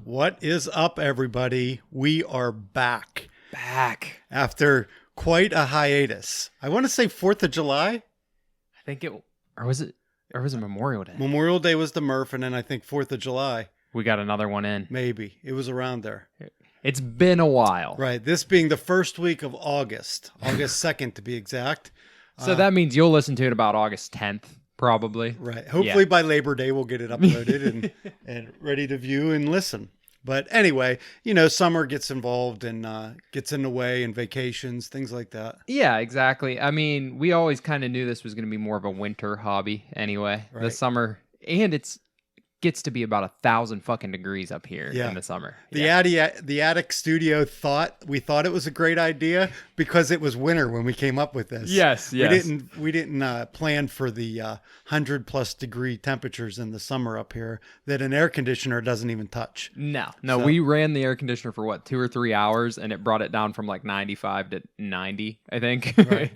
What is up, everybody? We are back. Back. After quite a hiatus. I want to say 4th of July. I think or was it Memorial Day? Memorial Day was the Murph, and then I think 4th of July. We got another one in. Maybe. It was around there. It's been a while. Right. This being the first week of August 2nd to be exact. So that means you'll listen to it about August 10th, probably. Right. Hopefully by Labor Day we'll get it uploaded and ready to view and listen. But anyway, summer gets involved and gets in the way, and vacations, things like that. Yeah, exactly. I mean, we always kind of knew this was going to be more of a winter hobby anyway. Right. The summer, and gets to be about 1,000 fucking degrees up here in the summer. The attic studio we thought it was a great idea because it was winter when we came up with this. Yes. We didn't plan for the 100+ degree temperatures in the summer up here that an air conditioner doesn't even touch. No. We ran the air conditioner for 2 or 3 hours, and it brought it down from 95 to 90, I think. Right.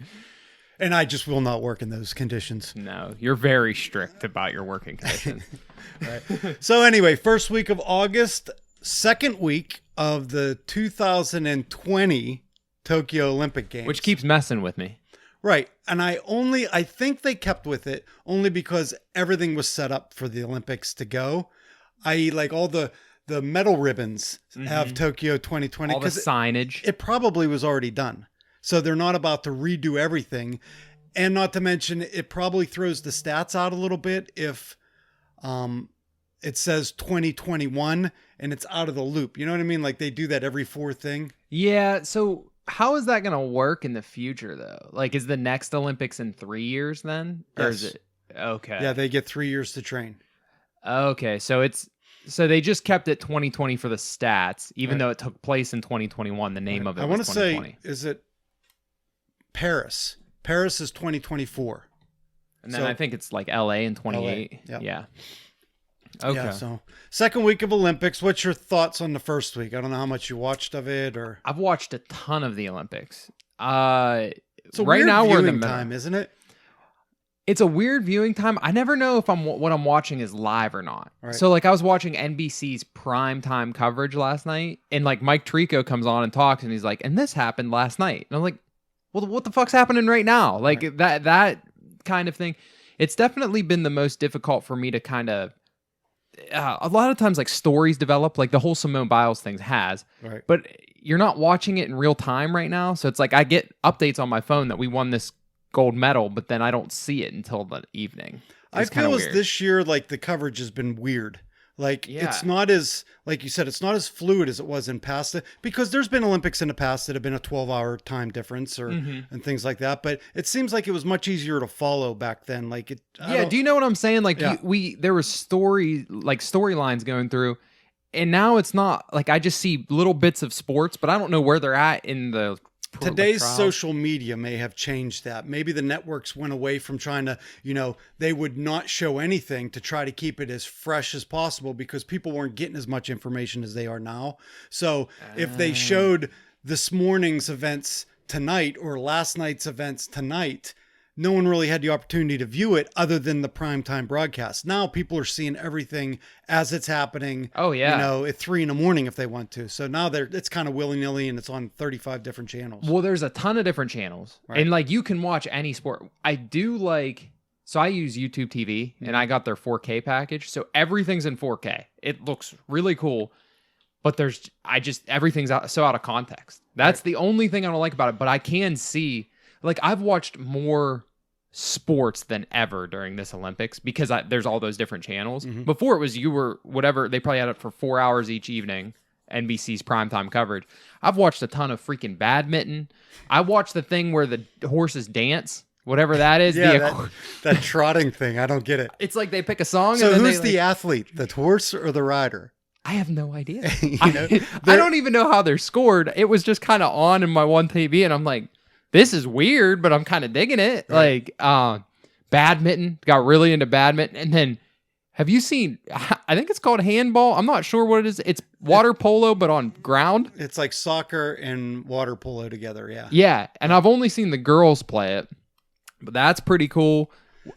And I just will not work in those conditions. No, you're very strict about your working conditions. Right. So anyway, first week of August, second week of the 2020 Tokyo Olympic Games. Which keeps messing with me. Right. And I think they kept with it only because everything was set up for the Olympics to go. I.e. like all the medal ribbons have Tokyo 2020. All the signage. It probably was already done. So they're not about to redo everything. And not to mention, it probably throws the stats out a little bit if it says 2021 and it's out of the loop. You know what I mean? Like they do that every fourth thing. Yeah. So how is that going to work in the future, though? Like, is the next Olympics in 3 years then? Or Yes. is it? Okay. Yeah, they get 3 years to train. Okay. So they just kept it 2020 for the stats, even though it took place in 2021. The name of it I was want to 2020. say, is it Paris? Paris is 2024. And then I think it's like LA in 28. LA, yep. Yeah. Okay. Yeah, so second week of Olympics. What's your thoughts on the first week? I don't know how much you watched of it, or I've watched a ton of the Olympics. it's a right weird now we're in the viewing middle. time, isn't it? It's a weird viewing time. I never know if what I'm watching is live or not. Right. So like I was watching NBC's primetime coverage last night, and like Mike Tirico comes on and talks, and he's like, "And this happened last night," and I'm like, "Well, what the fuck's happening right now?" Like Right. that kind of thing. It's definitely been the most difficult for me to kind of. A lot of times, like stories develop, like the whole Simone Biles thing has, Right. but you're not watching it in real time right now. So it's like I get updates on my phone that we won this gold medal, but then I don't see it until the evening. I feel as this year, like the coverage has been weird. Like it's not as, like you said, it's not as fluid as it was in past, because there's been Olympics in the past that have been a 12-hour time difference and things like that. But it seems like it was much easier to follow back then. Like it. Do you know what I'm saying? Like there was storylines going through, and now it's not like I just see little bits of sports, but I don't know where they're at in the. Today's social media may have changed that. Maybe the networks went away from trying to, they would not show anything to try to keep it as fresh as possible because people weren't getting as much information as they are now. So if they showed this morning's events tonight or last night's events tonight, no one really had the opportunity to view it other than the primetime broadcast. Now people are seeing everything as it's happening. Oh, yeah. At 3 a.m. if they want to. So now it's kind of willy-nilly and it's on 35 different channels. Well, there's a ton of different channels. Right. And like you can watch any sport. I do so I use YouTube TV and I got their 4K package. So everything's in 4K. It looks really cool. But everything's so out of context. That's the only thing I don't like about it. But I can see, like I've watched more sports than ever during this Olympics because there's all those different channels. Mm-hmm. Before it was they probably had it for 4 hours each evening, NBC's primetime coverage. I've watched a ton of freaking badminton. I watched the thing where the horses dance, whatever that is. Yeah, that trotting thing. I don't get it. It's like they pick a song. So and then who's the athlete, the horse or the rider? I have no idea. I don't even know how they're scored. It was just kind of on in my one TV, and I'm like, this is weird, but I'm kind of digging it. Right. Like, badminton, got really into badminton. And then, have you seen, I think it's called handball. I'm not sure what it is. It's water polo, but on ground. It's like soccer and water polo together, yeah. Yeah, and I've only seen the girls play it, but that's pretty cool.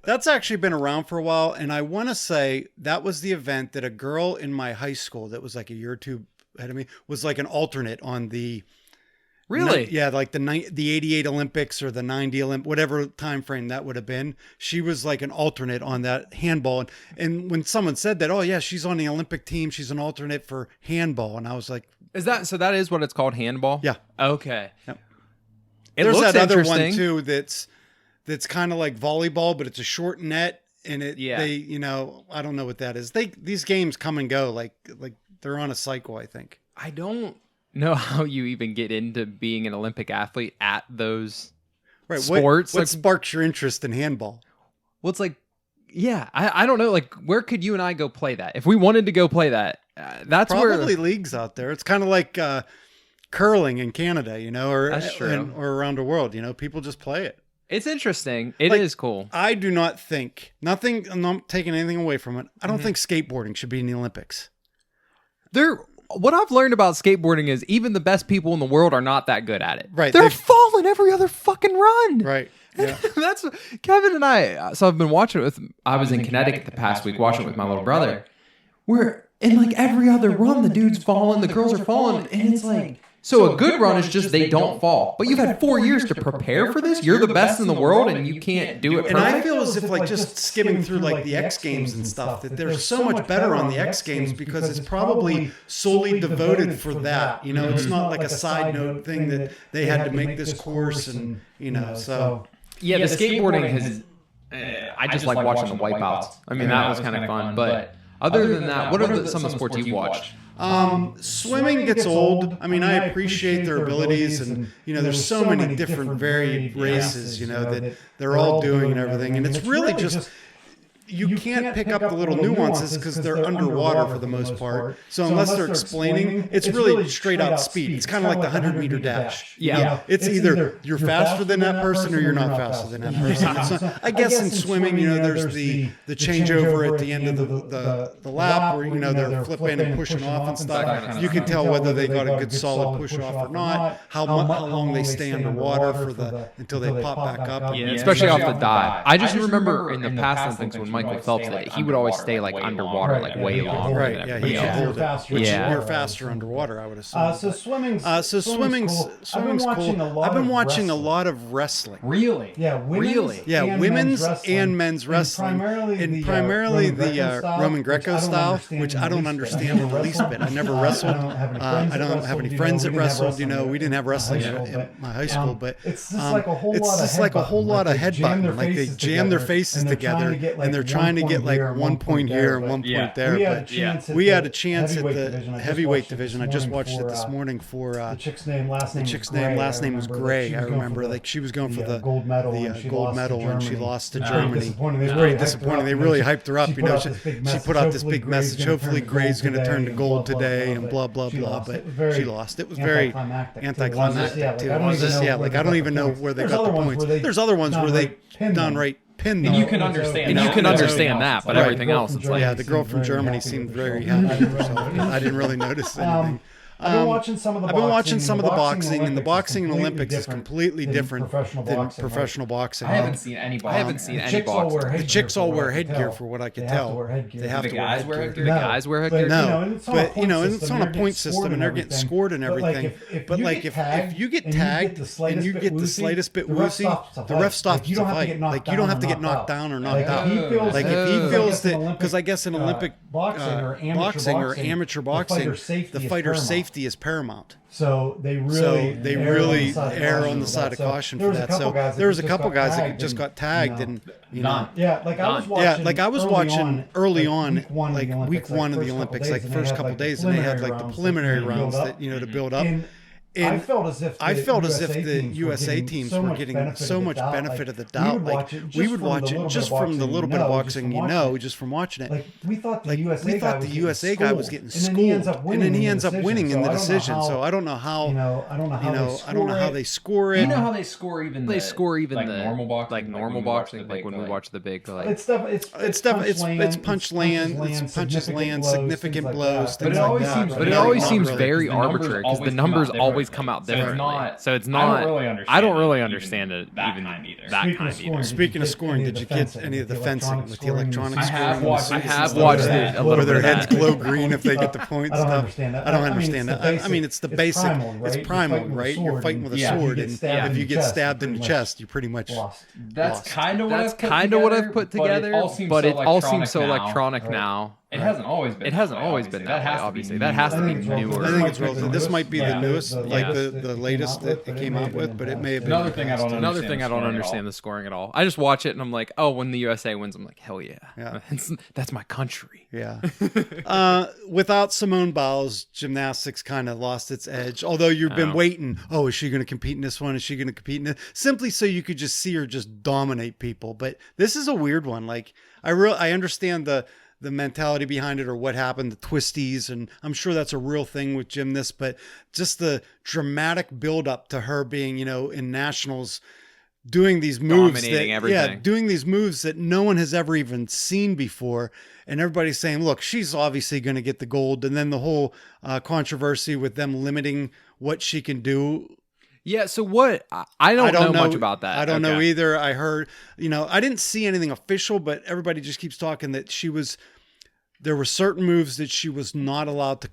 That's actually been around for a while, and I want to say that was the event that a girl in my high school that was like a year or two ahead of me was like an alternate on the Really? yeah, like the 88 Olympics or the 90 whatever time frame that would have been. She was like an alternate on that handball, and when someone said that, oh yeah, she's on the Olympic team, she's an alternate for handball, and I was like, Is that so? That is what it's called, handball. yeah. Okay. Yep. It There's looks that other interesting. one too that's kind of like volleyball, but it's a short net, and they I don't know what that is. These games come and go, like they're on a cycle, I think. I don't know how you even get into being an Olympic athlete at those Right. sports. What Like, sparks your interest in handball? well, it's like, yeah, I don't know. Like, where could you and I go play that? If we wanted to go play that, that's Probably where. leagues out there. It's kind of like curling in Canada, or That's true. or around the world. People just play it. It's interesting. It is Like, cool. I do not think I'm not taking anything away from it. I don't Mm-hmm. think skateboarding should be in the Olympics. What I've learned about skateboarding is even the best people in the world are not that good at it. Right, They're they've- falling every other fucking run. Right. Yeah. That's Kevin and I. So I've been watching it with. I was in Connecticut the past week watching it with my little brother. We're in like every other run, the dude's falling, the girls are falling, and it's like. So a good run is just they don't fall. But you've had 4 years to prepare for this. You're the best in the world, and you can't do it And I perfect. feel as if like just skimming through like the X Games and stuff, that they're so much better on the X Games because it's probably solely devoted for that. It's not like a side note thing that they had to make this course and so. Yeah, the skateboarding has. I just like watching the wipeouts. I mean, that was kind of fun. But other than that, what are some of the sports you've watched? Swimming gets old. I mean, I appreciate their abilities, and there's so many different varied races, that they're all doing and everything, and it's really just you can't pick up the little nuances because they're underwater for the most part. So unless they're explaining, it's really straight out speed. It's kind of like the 100-meter dash. Yeah. It's either you're faster than that person or you're not faster than that person. It's not, I guess in swimming, there's the changeover at the end of the lap where they're flipping and pushing off and stuff. You can tell whether they got a good solid push off or not. How long they stay underwater until they pop back up. Yeah, especially off the dive. I just remember in the past Olympics when Michael Phelps did it, he would always stay like underwater, like way longer. Right, than yeah, everybody he else. can hold it. Which Yeah. you're faster underwater, I would assume. So swimming's Swimming's cool. I've been watching a lot of wrestling. Really? Yeah, Really? Yeah, women's and men's wrestling, and primarily the Roman Greco style, which I don't understand in the least bit. I never wrestled. I don't have any friends that wrestled. We didn't have wrestling at my high school, but it's just like a whole lot of headbutting. Like they jam their faces together, and they're trying to get like 1 point here and 1 point there. But we had a chance at the heavyweight division. I just watched it this morning for the chick's name. Last name was Gray. I remember like she was going for the gold medal, and she lost to Germany. It was Pretty pretty disappointing. They really hyped her up. She put out this big message. Hopefully Gray's going to turn to gold today and blah blah blah. But she lost. It was very anticlimactic too. Like I don't even know where they got the points. There's other ones where they downright pin them. And you can understand. And you can understand that, but everything else, it's like. Yeah, the girl from Germany seemed very happy with herself. I didn't really notice anything. I've been watching some of the boxing, and the boxing in Olympics is completely different than professional boxing. I haven't seen any boxing. The chicks all wear headgear, for what I can tell. They have to wear headgear. The guys wear headgear? No, but it's on a point system, and they're getting scored and everything. But like if you get tagged and you get the slightest bit woozy, the ref stops the fight. Like you don't have to get knocked down or knocked out. Like if he feels that, because I guess in Olympic boxing or amateur boxing, the fighter's safety is paramount. So they really err on the side of caution for that. So there was a couple guys that just got tagged, and I was watching early on, like week one of the Olympics, like the first couple days, and they had like the preliminary rounds that to build up. And I felt as if the USA teams were getting so much benefit of the doubt. Like we would watch it just from the little bit of boxing, just from watching it. Like we thought the USA guy was getting schooled, and then he ends up winning in the decision. So I don't know how. I don't know how they score it. You know how they score even They the, score even like the normal boxing, like normal boxing, like when we watch the big like. It's punch land, punches land, significant blows, But things it always like that. seems very arbitrary because the numbers always always come out differently. So it's not. I don't really understand it. That kind either. Speaking of scoring, did you get any of the fencing with the electronic scoring? I have watched it a little where their bit. heads glow green if they get the points. I don't understand that. I don't understand that. I mean, it's the basic. It's primal, right? You're fighting with a sword, and if you get stabbed in the chest, you pretty much lost. That's kind of what I've put together, but it all seems so electronic now. It hasn't always been. It hasn't always been that way, obviously. That has to be newer. I think it's relative. This might be the newest, like the latest that it came out with, but it may have been Another thing I don't understand the scoring at all. I just watch it and I'm like, oh, when the USA wins, I'm like, hell yeah. That's my country. Yeah. Without Simone Biles, gymnastics kind of lost its edge. Although you've been waiting, is she going to compete in this one? Is she going to compete in it? Simply so you could just see her just dominate people. But this is a weird one. Like I understand the mentality behind it or what happened, the twisties, and I'm sure that's a real thing with gymnasts, but just the dramatic buildup to her being, in nationals, doing these moves, doing these moves that no one has ever even seen before, and everybody's saying, look, she's obviously going to get the gold, and then the whole controversy with them limiting what she can do. Yeah, so what? I don't know much about that. I don't know either. I heard, I didn't see anything official, but everybody just keeps talking that there were certain moves that she was not allowed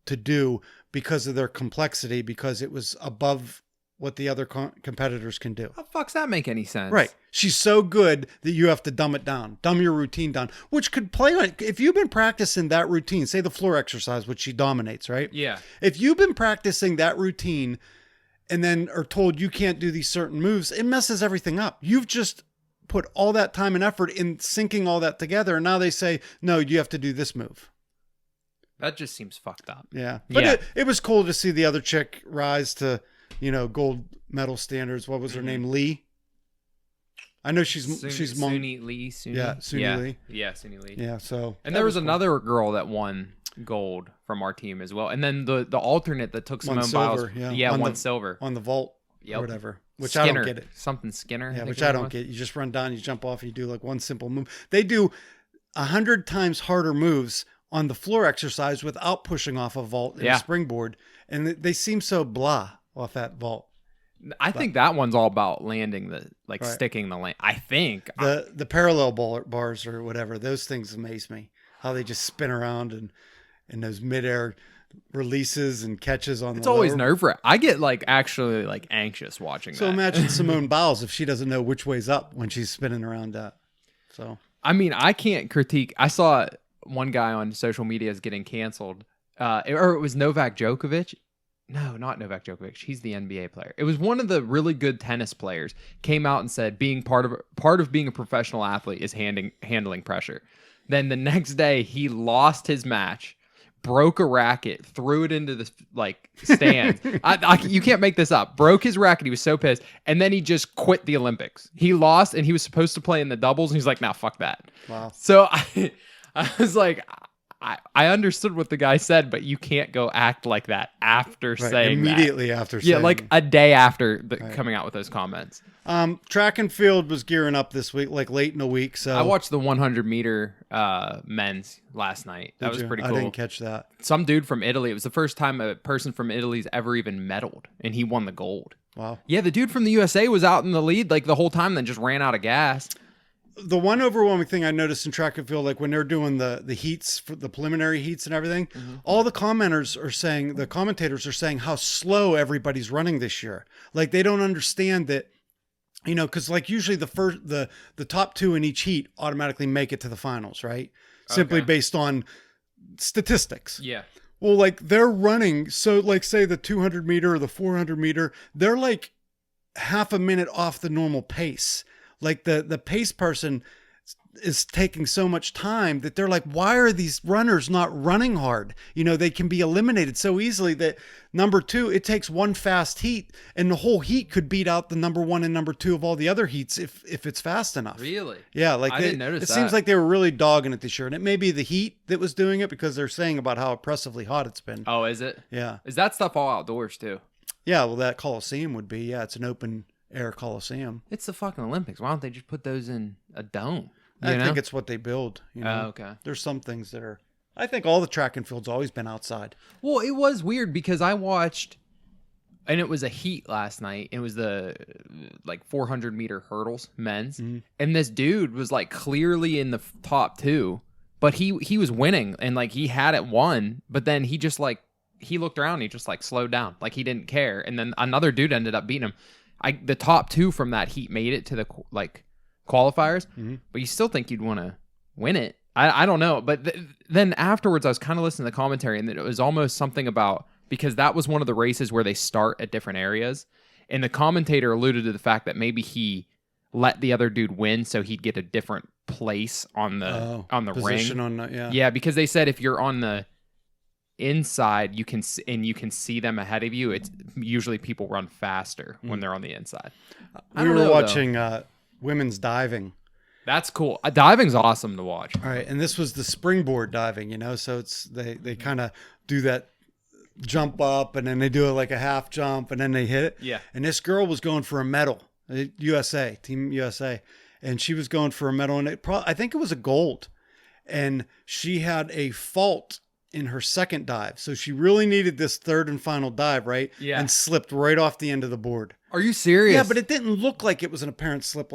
to do because of their complexity, because it was above what the other competitors can do. How the fuck's that make any sense? Right. She's so good that you have to dumb it down, dumb your routine down, which could play on, if you've been practicing that routine, say the floor exercise, which she dominates, right? Yeah. If you've been practicing that routine and then are told you can't do these certain moves, it messes everything up. You've just put all that time and effort in syncing all that together, and now they say, no, you have to do this move. That just seems fucked up. Yeah. But it was cool to see the other chick rise to, gold medal standards. What was her name? Lee? I know she's Hmong. Suni Lee. Yeah, Suni Lee. Yeah, Suni Lee. Yeah, so. And there was another girl that won gold from our team as well. And then the alternate that took Simone Biles. Won silver. On the vault or whatever. Which Skinner. I don't get it. Something Skinner. Yeah, which I don't get. You just run down, you jump off, you do like one simple move. They do 100 times harder moves on the floor exercise without pushing off a vault and a springboard. And they seem so blah off that vault. I think that one's all about landing sticking the land. I think the parallel bars or whatever, those things amaze me. How they just spin around and those midair releases and catches on. It's always nerve-wracking. I get actually anxious watching that. So imagine Simone Biles if she doesn't know which way's up when she's spinning around that. So I mean, I can't critique. I saw one guy on social media is getting canceled, or it was Novak Djokovic. No, not Novak Djokovic. He's the NBA player. It was one of the really good tennis players. Came out and said being part of being a professional athlete is handling pressure. Then the next day he lost his match, broke a racket, threw it into the stands. You can't make this up. Broke his racket. He was so pissed, and then he just quit the Olympics. He lost, and he was supposed to play in the doubles, and he's like, "Nah, fuck that." Wow. So I was like, I understood what the guy said, but you can't go act like that after saying immediately that. after saying a day after coming out with those comments. Track and field was gearing up this week, late in the week. So I watched the 100-meter men's last night. That was pretty cool. I didn't catch that. Some dude from Italy. It was the first time a person from Italy's ever even medaled, and he won the gold. Wow. Yeah, the dude from the USA was out in the lead the whole time, then just ran out of gas. The one overwhelming thing I noticed in track and field, when they're doing the heats, for the preliminary heats and everything, all the commentators are saying how slow everybody's running this year. They don't understand that, because usually the top two in each heat automatically make it to the finals, right? Simply based on statistics. Yeah. Well, they're running, so say the 200 meter or the 400 meter, they're half a minute off the normal pace. The pace person is taking so much time that they're why are these runners not running hard? They can be eliminated so easily that number two, it takes one fast heat and the whole heat could beat out the number one and number two of all the other heats if it's fast enough. Really? Yeah. I didn't notice it that. seems like they were really dogging it this year, and it may be the heat that was doing it because they're saying about how oppressively hot it's been. Oh, is it? Yeah. Is that stuff all outdoors too? Yeah. Well, that Coliseum would be, it's an open air Coliseum. It's the fucking Olympics. Why don't they just put those in a dome? I think it's what they build. Oh, okay. There's some things that are. I think all the track and field's always been outside. Well, it was weird because I watched and it was a heat last night. It was the like 400-meter hurdles, men's, and this dude was like clearly in the top 2, but he was winning and like he had it won, but then he just like he looked around, and he just like slowed down, like he didn't care, and then another dude ended up beating him. The top 2 from that heat made it to the like qualifiers, but you still think you'd want to win it. I don't know, but then afterwards I was kind of listening to the commentary, and it was almost something about, because that was one of the races where they start at different areas, and the commentator alluded to the fact that maybe he let the other dude win so he'd get a different place on the position ring. Yeah, because they said if you're on the inside, you can see them ahead of you. It's usually people run faster when they're on the inside. We were watching women's diving. That's cool. Diving's awesome to watch. All right, and this was the springboard diving, so it's they kind of do that jump up, and then they do it like a half jump, and then they hit it. Yeah. And this girl was going for a medal, Team USA, and she was going for a medal, and I think it was a gold, and she had a fault in her second dive, so she really needed this third and final dive, right? Yeah. And slipped right off the end of the board. Are you serious? Yeah, but it didn't look like it was an apparent slip.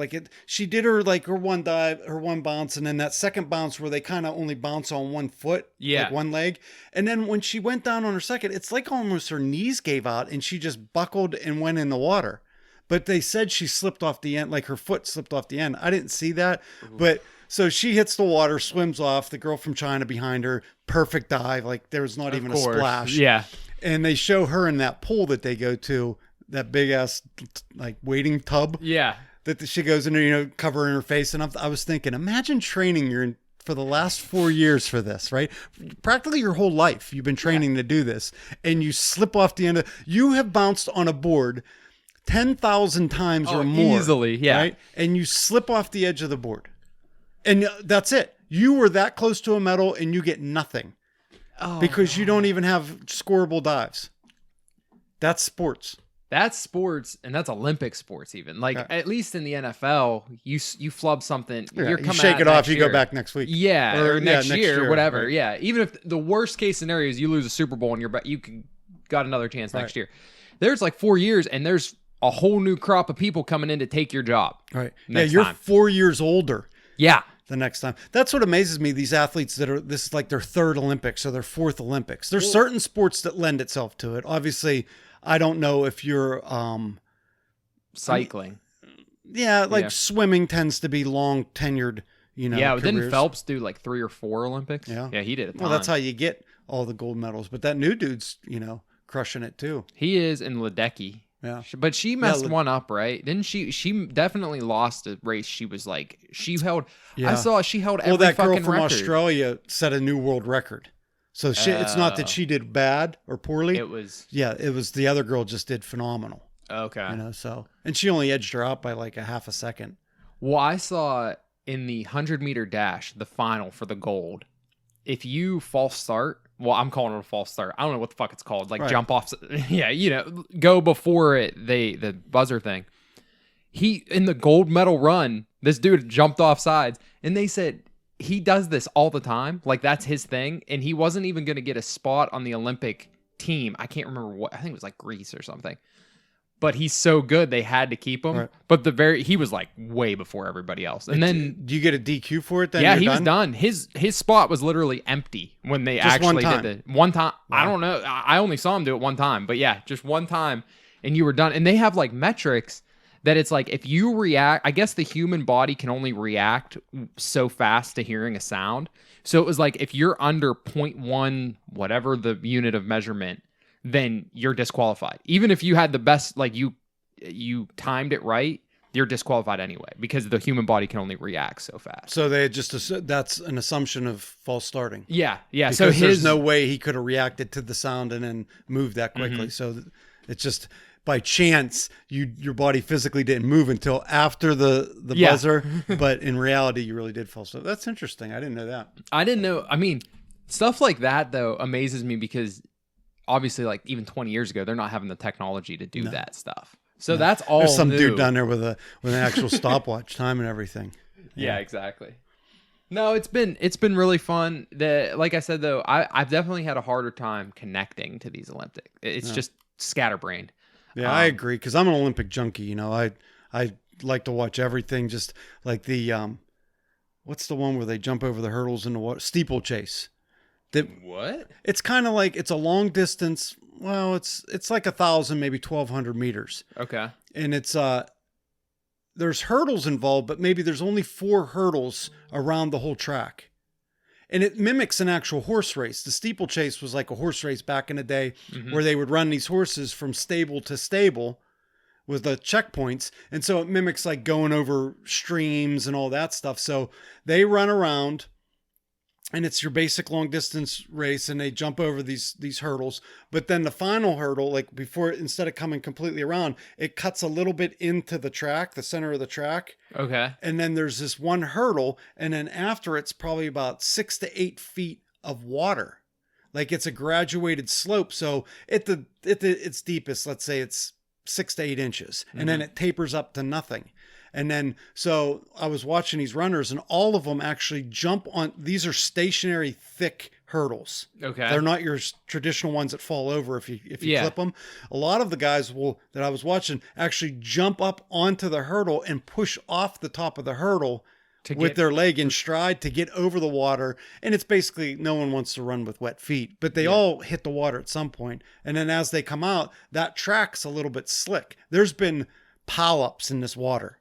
She did her one dive, her one bounce, and then that second bounce where they kind of only bounce on one foot, like one leg. And then when she went down on her second, it's like almost her knees gave out, and she just buckled and went in the water. But they said she slipped off the end, like her foot slipped off the end. I didn't see that, but so she hits the water, swims off. The girl from China behind her, perfect dive, like there was not even a splash. Yeah, and they show her in that pool that they go to. That big ass like waiting tub. Yeah. That she goes in, covering her face. And I was thinking, imagine training for the last 4 years for this, right? Practically your whole life you've been training to do this, and you slip off the end you have bounced on a board 10,000 times or more. Easily, yeah. Right? And you slip off the edge of the board. And that's it. You were that close to a medal and you get nothing. Because you don't even have scoreable dives. That's sports. That's sports, and that's Olympic sports even. Like, at least in the NFL, you flub something, you're coming you shake it off, you go back next week. Yeah, or next year, whatever. Right. Yeah, even if the worst case scenario is you lose a Super Bowl and you got another chance next year. There's like 4 years, and there's a whole new crop of people coming in to take your job. Right. Yeah, you're 4 years older. Yeah. The next time. That's what amazes me. These athletes this is like their third Olympics or their fourth Olympics. There's certain sports that lend itself to it. Obviously, I don't know if you're cycling. Swimming tends to be long tenured, Yeah, careers. Didn't Phelps do like 3 or 4 Olympics? Yeah. Yeah, he did it. Well, that's how you get all the gold medals. But that new dude's, crushing it too. He is in Ledecky. Yeah. But she messed one up, right? Didn't she? She definitely lost a race. She was like, I saw she held every that girl fucking from record. Australia set a new world record. So it's not that she did bad or poorly. It was the other girl just did phenomenal. Okay. And she only edged her out by like a half a second. Well, I saw in the 100-meter dash, the final for the gold, if you false start, well, I'm calling it a false start. I don't know what the fuck it's called. Like jump off. Yeah, go before the buzzer thing. In the gold medal run, this dude jumped off sides, and they said he does this all the time. Like, that's his thing. And he wasn't even going to get a spot on the Olympic team. I can't remember what. I think it was like Greece or something. But he's so good, they had to keep him. Right. But he was like way before everybody else. And then, do you get a DQ for it? Then yeah, he was done. His spot was literally empty when they actually did the one time. Wow. I don't know. I only saw him do it one time, but yeah, just one time, and you were done. And they have like metrics that it's like if you react. I guess the human body can only react so fast to hearing a sound. So it was like if you're under 0.1, whatever the unit of measurement, then you're disqualified. Even if you had the best, like you timed it right, you're disqualified anyway because the human body can only react so fast. So they that's an assumption of false starting. Yeah. Because so there's no way he could have reacted to the sound and then moved that quickly. Mm-hmm. So it's just by chance your body physically didn't move until after the buzzer, but in reality you really did false start. That's interesting. I didn't know that. I didn't know. I mean, stuff like that though amazes me because obviously, like even 20 years ago, they're not having the technology to do that stuff. So that's all. There's some new. Dude down there with an actual stopwatch time and everything. Yeah, exactly. No, it's been really fun. Like I said though, I've definitely had a harder time connecting to these Olympics. It's just scatterbrained. Yeah, I agree because I'm an Olympic junkie. You know, I like to watch everything. Just like the what's the one where they jump over the hurdles in the water? Steeplechase. What? It's kind of like it's a long distance. Well, it's like 1,000, maybe 1,200 meters, Okay. and it's there's hurdles involved, but maybe there's only 4 hurdles around the whole track. And it mimics an actual horse race. The steeplechase was like a horse race back in the day where they would run these horses from stable to stable with the checkpoints. And so it mimics like going over streams and all that stuff. So they run around and it's your basic long distance race and they jump over these hurdles. But then the final hurdle, like before, instead of coming completely around, it cuts a little bit into the track, the center of the track. Okay. And then there's this one hurdle. And then after it's probably about 6 to 8 feet of water. Like it's a graduated slope. So at its deepest, let's say it's 6 to 8 inches. And then it tapers up to nothing. And then, so I was watching these runners and all of them actually jump on, these are stationary, thick hurdles. Okay. They're not your traditional ones that fall over if you clip them. A lot of the guys that I was watching actually jump up onto the hurdle and push off the top of the hurdle with their leg in stride to get over the water. And it's basically, no one wants to run with wet feet, but they all hit the water at some point. And then as they come out, that track's a little bit slick. There's been pileups in this water.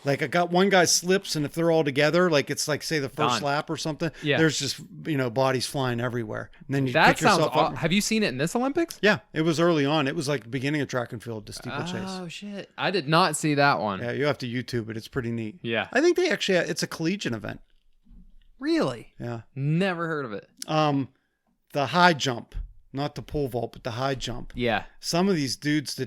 Like I got one guy slips and if they're all together, like it's like say the first lap or something, there's just, bodies flying everywhere. And then you pick yourself up. Have you seen it in this Olympics? Yeah, it was early on. It was like the beginning of track and field, the steeplechase. Oh shit. I did not see that one. Yeah, you have to YouTube it. It's pretty neat. Yeah. I think they actually, it's a collegiate event. Really? Yeah. Never heard of it. The high jump, not the pole vault, but the high jump. Yeah. Some of these dudes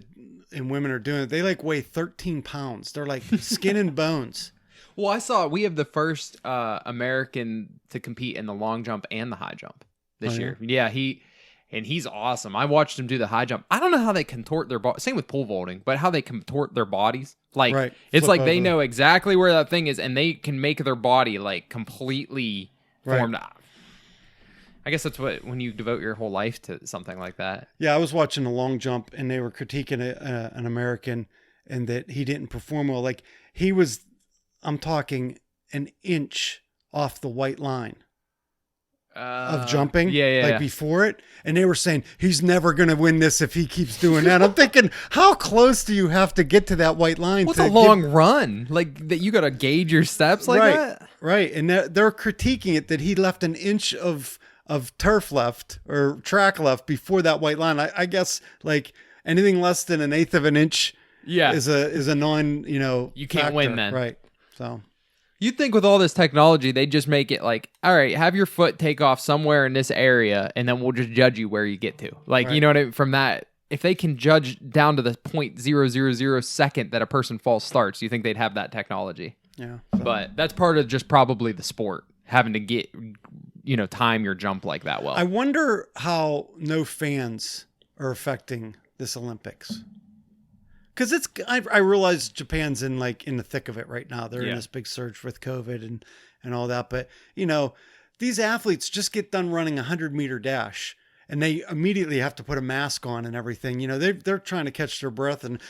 and women are doing it. They like weigh 13 pounds. They're like skin and bones. Well, I saw we have the first American to compete in the long jump and the high jump this year. Yeah, he's awesome. I watched him do the high jump. I don't know how they contort their body. Same with pole vaulting, but how they contort their bodies. Like it's like they know exactly where that thing is, and they can make their body like completely formed. I guess that's when you devote your whole life to something like that. Yeah, I was watching a long jump, and they were critiquing an American, and that he didn't perform well. Like he was, I'm talking an inch off the white line of jumping. Before it, and they were saying he's never going to win this if he keeps doing that. I'm thinking, how close do you have to get to that white line? What's a long run? Like that you got to gauge your steps like that? Right, and they're critiquing it that he left an inch of turf left or track left before that white line. I guess like anything less than an eighth of an inch is a non, you can't factor. win then. Right. So you'd think with all this technology, they'd just make it like, all right, have your foot take off somewhere in this area and then we'll just judge you where you get to. Like, you know what I mean? From that, if they can judge down to the 0.000 second that a person false starts, you think they'd have that technology. Yeah. But that's part of just probably the sport, having to get, time your jump like that well. I wonder how no fans are affecting this Olympics. Because I realize Japan's in the thick of it right now. They're in this big surge with COVID and all that. But, these athletes just get done running a 100-meter dash. And they immediately have to put a mask on and everything. They're trying to catch their breath. And,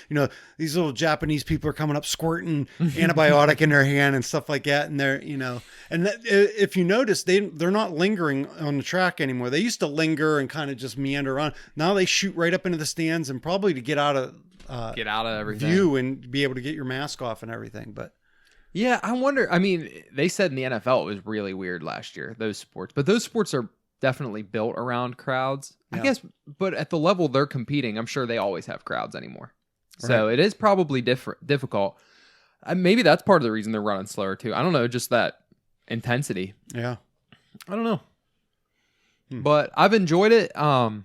these little Japanese people are coming up squirting antibiotic in their hand and stuff like that. And they're, if you notice, they're not lingering on the track anymore. They used to linger and kind of just meander around. Now they shoot right up into the stands and probably to get out of everything view and be able to get your mask off and everything. But yeah, I wonder. I mean, they said in the NFL it was really weird last year, those sports. But those sports are definitely built around crowds, I guess, but at the level they're competing, I'm sure they always have crowds anymore. So it is probably difficult. Maybe that's part of the reason they're running slower too. I don't know, just that intensity. Yeah. I don't know. But I've enjoyed it. I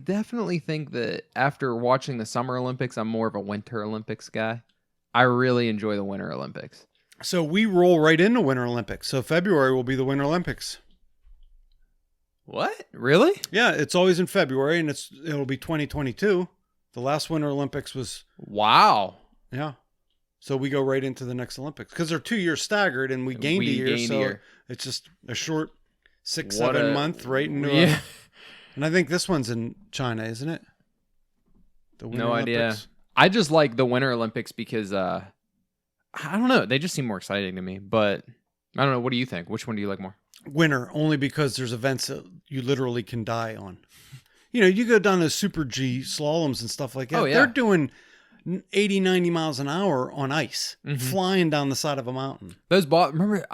definitely think that after watching the Summer Olympics, I'm more of a Winter Olympics guy. I really enjoy the Winter Olympics. So we roll right into Winter Olympics. So February will be the Winter Olympics. What? Really? Yeah, it's always in February, and it'll be 2022. The last Winter Olympics was... Wow. Yeah. So we go right into the next Olympics. Because they're 2 years staggered, and we gained a year. It's just a short 6-7 month right into... And I think this one's in China, isn't it? The Winter No idea. Olympics? I just like the Winter Olympics because I don't know, they just seem more exciting to me. But I don't know. What do you think? Which one do you like more? Winter, only because there's events that you literally can die on. You know, you go down to Super G slaloms and stuff like that. Oh, yeah. They're doing 80, 90 miles an hour on ice, flying down the side of a mountain. Remember,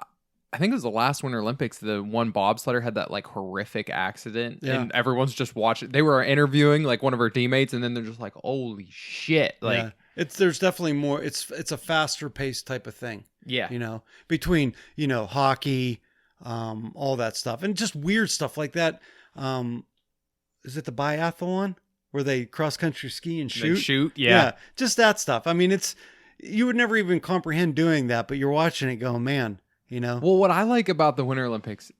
I think it was the last Winter Olympics, the one bobsledder had that like horrific accident, and everyone's just watching. They were interviewing like one of her teammates, and then they're just like, "Holy shit!" Like, there's definitely more. It's a faster paced type of thing. yeah, You know, between hockey, all that stuff, and just weird stuff like that. Is it the biathlon where they cross country ski and shoot? They shoot, yeah. Just that stuff. I mean, you would never even comprehend doing that, but you're watching it going, man. Well, what I like about the Winter Olympics,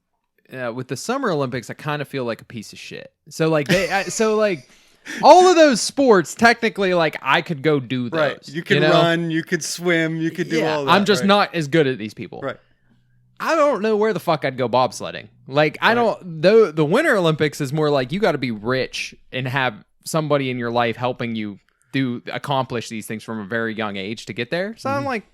with the Summer Olympics, I kind of feel like a piece of shit. So like all of those sports, technically, like I could go do those. Right. You could run, you could swim, you could do all that. I'm just not as good at these people. Right. I don't know where the fuck I'd go bobsledding. Like I don't. Though the Winter Olympics is more like you got to be rich and have somebody in your life helping you accomplish these things from a very young age to get there. So I'm like,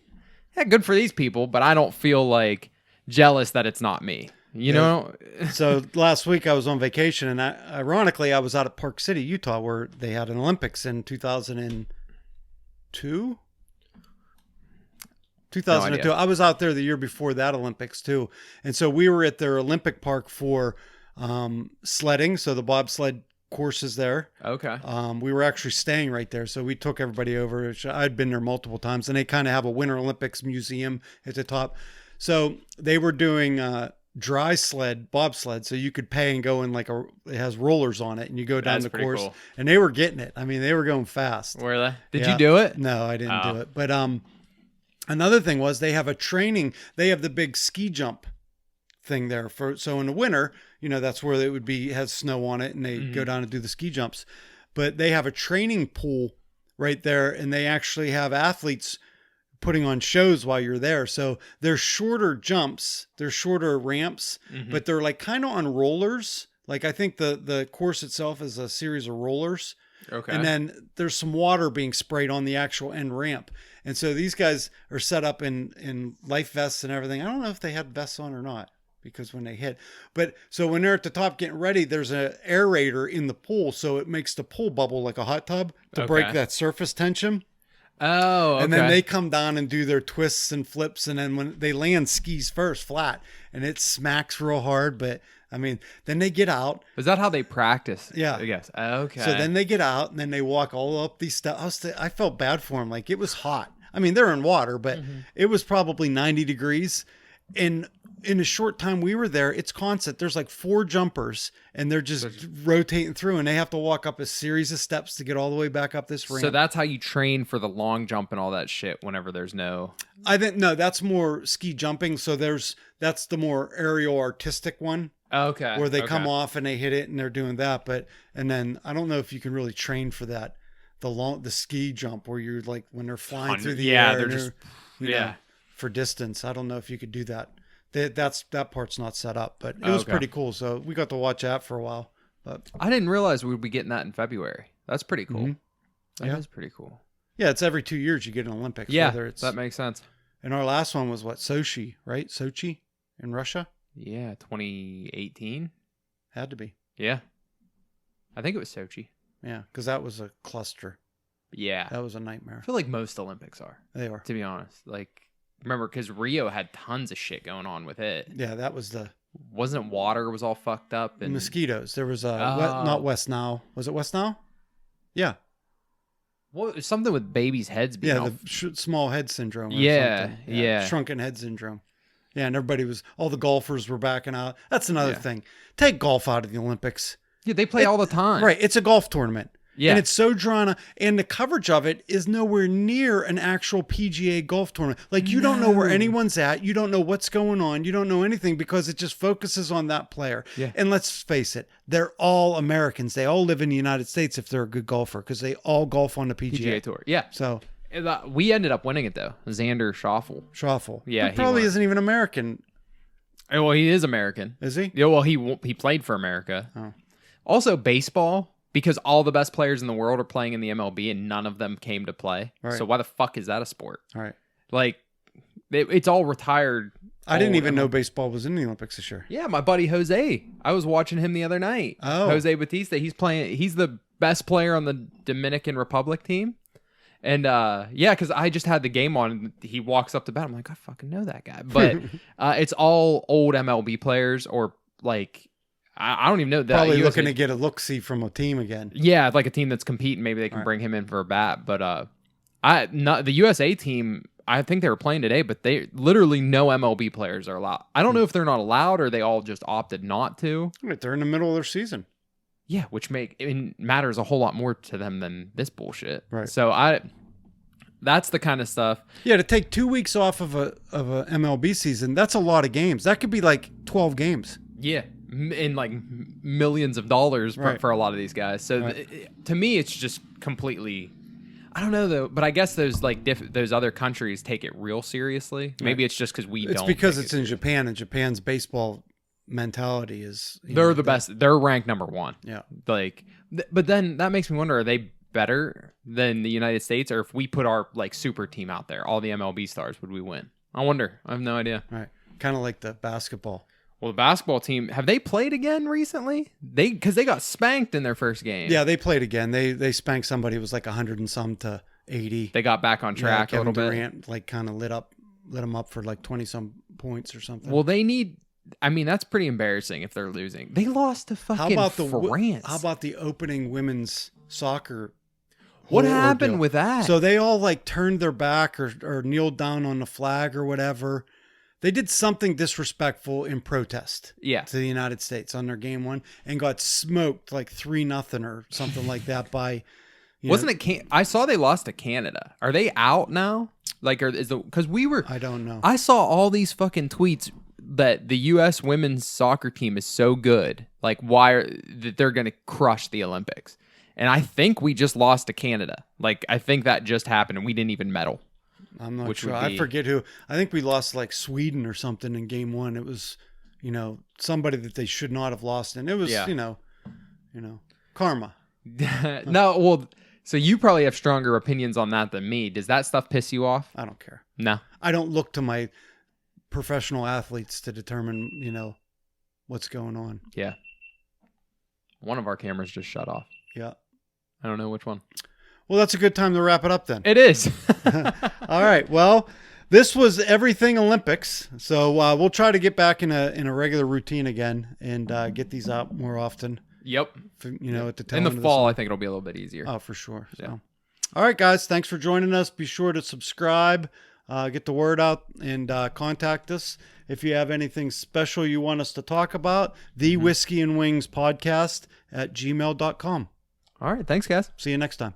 yeah, good for these people, but I don't feel like jealous that it's not me. You know? So last week I was on vacation, and ironically I was out at Park City, Utah, where they had an Olympics in 2002. 2002. I was out there the year before that Olympics too. And so we were at their Olympic park for sledding. So the bobsled courses there. Okay. We were actually staying right there. So we took everybody over. I'd been there multiple times, and they kind of have a Winter Olympics museum at the top. So they were doing dry sled, bobsled. So you could pay and go in it has rollers on it, and you go down the course. Cool. And they were getting it. I mean, they were going fast. Were they? Did you do it? No, I didn't do it. But another thing was they have they have the big ski jump thing there so in the winter, that's where it would has snow on it, and they go down and do the ski jumps. But they have a training pool right there, and they actually have athletes putting on shows while you're there. So they're shorter jumps, they're shorter ramps, but they're like kind of on rollers. Like I think the course itself is a series of rollers. Okay. And then there's some water being sprayed on the actual end ramp. And so these guys are set up in life vests and everything. I don't know if they had vests on or not, because when they hit. But so when they're at the top getting ready, there's an aerator in the pool. So it makes the pool bubble like a hot tub to break that surface tension. Oh, okay. And then they come down and do their twists and flips. And then when they land skis first flat, and it smacks real hard. But I mean, then they get out. Is that how they practice? Yeah. I guess. Okay. So then they get out, and then they walk all up these steps. I felt bad for them. Like, it was hot. I mean, they're in water, but it was probably 90 degrees. And in a short time we were there, it's constant. There's like 4 jumpers, and they're just rotating through, and they have to walk up a series of steps to get all the way back up this ramp. So that's how you train for the long jump and all that shit whenever there's no... I think, no, that's more ski jumping. So that's the more aerial artistic one. Okay. Where they come off and they hit it, and they're doing that. And then I don't know if you can really train for that. The ski jump where you're like, when they're flying through the air, they're just for distance. I don't know if you could do that. That part's not set up, but it was pretty cool. So we got to watch that for a while. But I didn't realize we'd be getting that in February. That's pretty cool. That is pretty cool. Yeah, it's every 2 years you get an Olympics. Yeah, whether it's, that makes sense. And our last one was what, Sochi, right? Sochi in Russia. Yeah, 2018. Had to be. Yeah, I think it was Sochi. Yeah, because that was a cluster. Yeah, That was a nightmare. I feel like most Olympics are. They are. To be honest, like, remember, because Rio had tons of shit going on with it. Yeah, that was Wasn't water was all fucked up and mosquitoes. There was not West Nile. Was it West Nile? Yeah. What, something with babies' heads being all... the small head syndrome. Or Yeah. Shrunken head syndrome. Yeah, and all the golfers were backing out. That's another thing. Take golf out of the Olympics. Yeah, they play all the time. Right. It's a golf tournament. Yeah. And it's so drawn out. And the coverage of it is nowhere near an actual PGA golf tournament. Like, you don't know where anyone's at. You don't know what's going on. You don't know anything, because it just focuses on that player. Yeah. And let's face it, they're all Americans. They all live in the United States if they're a good golfer, because they all golf on the PGA Tour. Yeah. So we ended up winning it, though. Xander Schauffele. Yeah, He probably isn't even American. Well, he is American. Is he? Yeah, well, he played for America. Oh. Also, baseball, because all the best players in the world are playing in the MLB and none of them came to play. Right. So why the fuck is that a sport? All right. Like, it's all retired. I didn't old even know MLB. baseball was in the Olympics this year. Yeah, my buddy Jose. I was watching him the other night. Oh. Jose Batista. He's playing. He's the best player on the Dominican Republic team. And yeah, because I just had the game on. And he walks up to bat. I'm like, I fucking know that guy. But it's all old MLB players or like I don't even know that. Probably USA looking to get a look-see from a team again. Yeah, like a team that's competing. Maybe they can bring him in for a bat. But the USA team. I think they were playing today, but they literally no MLB players are allowed. I don't know if they're not allowed or they all just opted not to. Right, they're in the middle of their season. Yeah, which matters a whole lot more to them than this bullshit. Right. So that's the kind of stuff. Yeah, to take 2 weeks off of a MLB season, that's a lot of games. That could be like 12 games. Yeah, in like millions of dollars Right. for a lot of these guys. So Right. to me, it's just completely. I don't know though, but I guess those like those other countries take it real seriously. Maybe it's just because we don't. It's because take it's it. in Japan, and Japan's baseball mentality is. They're the best. They're ranked number one. Yeah. Like, but then that makes me wonder: are they better than the United States, or if we put our like super team out there, all the MLB stars, would we win? I wonder. I have no idea. Right. Kind of like the basketball. Well, the basketball team, have they played again recently? Because they got spanked in their first game. Yeah, they played again. They spanked somebody. It was like 100 and some to 80. They got back on track a Kevin little bit. Durant like kind of lit them up for like 20 some points or something. Well, they need. I mean, that's pretty embarrassing if they're losing. They lost to fucking how about France. how about the opening women's soccer? What whole happened ordeal? with that? So they all like turned their back or kneeled down on the flag or whatever. They did something disrespectful in protest Yeah. to the United States on their game one and got smoked like 3-0 or something like that by. Wasn't it? I saw they lost to Canada. Are they out now? Like, because we were. I don't know. I saw all these fucking tweets that the U.S. women's soccer team is so good. Like, that they're going to crush the Olympics. And I think we just lost to Canada. Like, I think that just happened and we didn't even medal. I'm not which sure. would I be- forget who. I think we lost like Sweden or something in game one. It was, somebody that they should not have lost. And it was, Yeah. karma. No, well, so you probably have stronger opinions on that than me. Does that stuff piss you off? I don't care. No. I don't look to my professional athletes to determine, what's going on. Yeah. One of our cameras just shut off. Yeah. I don't know which one. Well, that's a good time to wrap it up then. It is. All right. Well, this was Everything Olympics. So we'll try to get back in a regular routine again and get these out more often. Yep. At the tail In the end of fall, summer. I think it'll be a little bit easier. Oh, for sure. So. Yeah. All right, guys. Thanks for joining us. Be sure to subscribe, get the word out, and contact us. If you have anything special you want us to talk about, the Whiskey and Wings podcast at gmail.com. All right. Thanks, guys. See you next time.